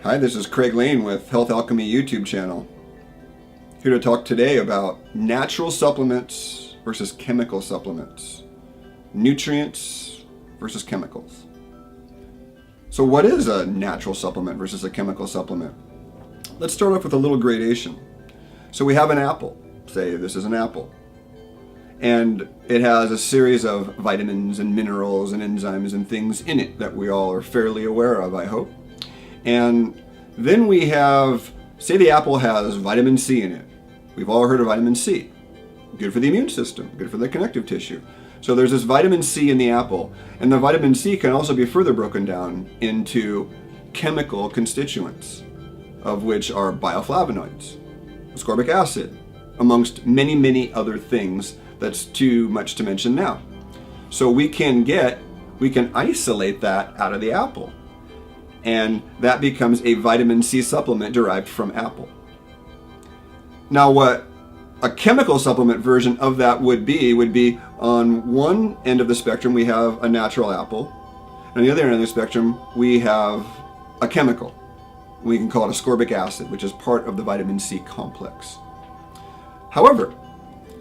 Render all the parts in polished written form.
Hi, this is Craig Lane with Health Alchemy YouTube channel. Here to talk today about natural supplements versus chemical supplements. Nutrients versus chemicals. So what is a natural supplement versus a chemical supplement? Let's start off with a little gradation. So we have an apple. Say this is an apple. And it has a series of vitamins and minerals and enzymes and things in it that we all are fairly aware of, I hope. And then we have, say the apple has vitamin C in it. We've all heard of vitamin C. Good for the immune system, good for the connective tissue. So there's this vitamin C in the apple, and the vitamin C can also be further broken down into chemical constituents, of which are bioflavonoids, ascorbic acid, amongst many, many other things that's too much to mention now. So we can isolate that out of the apple, and that becomes a vitamin C supplement derived from apple. Now what a chemical supplement version of that would be on one end of the spectrum we have a natural apple, and on the other end of the spectrum we have a chemical. We can call it ascorbic acid, which is part of the vitamin C complex. However,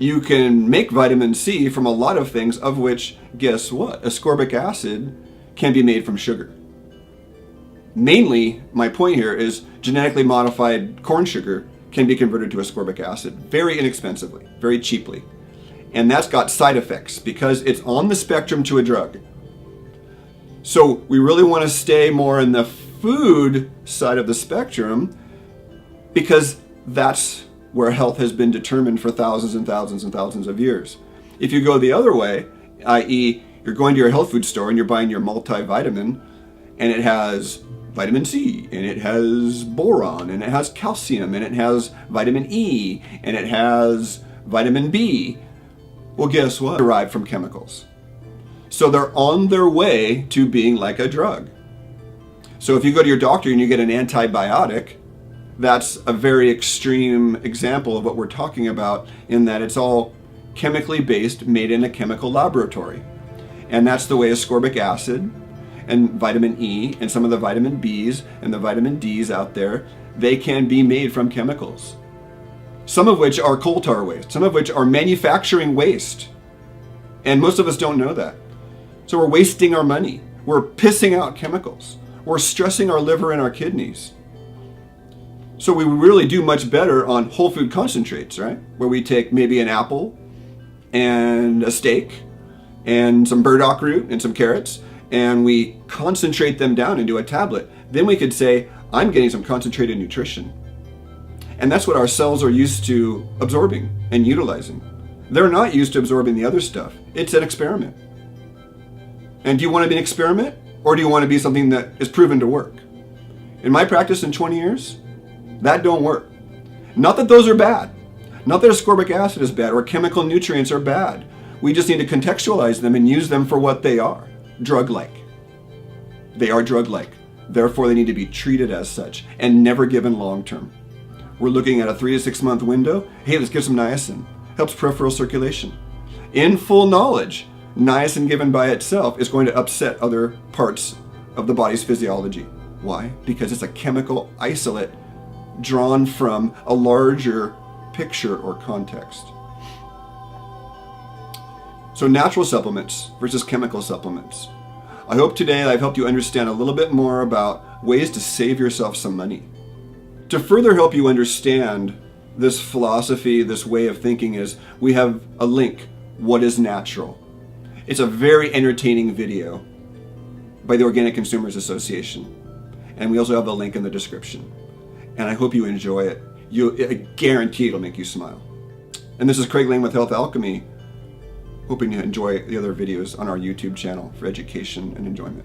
you can make vitamin C from a lot of things, of which, guess what? Ascorbic acid can be made from sugar. Mainly, my point here is genetically modified corn sugar can be converted to ascorbic acid very inexpensively, very cheaply. And that's got side effects because it's on the spectrum to a drug. So we really want to stay more in the food side of the spectrum because that's where health has been determined for thousands and thousands and thousands of years. If you go the other way, i.e. you're going to your health food store and you're buying your multivitamin, and it has vitamin C, and it has boron, and it has calcium, and it has vitamin E, and it has vitamin B, well, guess what? Derived from chemicals. So they're on their way to being like a drug. So if you go to your doctor and you get an antibiotic, that's a very extreme example of what we're talking about, in that it's all chemically based, made in a chemical laboratory. And that's the way ascorbic acid and vitamin E and some of the vitamin Bs and the vitamin Ds out there, they can be made from chemicals. Some of which are coal tar waste, some of which are manufacturing waste. And most of us don't know that. So we're wasting our money. We're pissing out chemicals. We're stressing our liver and our kidneys. So we really do much better on whole food concentrates, right? Where we take maybe an apple and a steak and some burdock root and some carrots, and we concentrate them down into a tablet. Then we could say, I'm getting some concentrated nutrition. And that's what our cells are used to absorbing and utilizing. They're not used to absorbing the other stuff. It's an experiment. And do you want to be an experiment, or do you want to be something that is proven to work? In my practice in 20 years, that don't work. Not that those are bad. Not that ascorbic acid is bad or chemical nutrients are bad. We just need to contextualize them and use them for what they are. Drug-like. They are drug-like. Therefore, they need to be treated as such and never given long-term. We're looking at a 3 to 6 month window. Hey, let's give some niacin. Helps peripheral circulation. In full knowledge, niacin given by itself is going to upset other parts of the body's physiology. Why? Because it's a chemical isolate drawn from a larger picture or context. So natural supplements versus chemical supplements. I hope today I've helped you understand a little bit more about ways to save yourself some money. To further help you understand this philosophy, this way of thinking, is we have a link, What is Natural? It's a very entertaining video by the Organic Consumers Association. And we also have a link in the description. And I hope you enjoy it. I guarantee it'll make you smile. And this is Craig Lane with Health Alchemy, hoping you enjoy the other videos on our YouTube channel for education and enjoyment.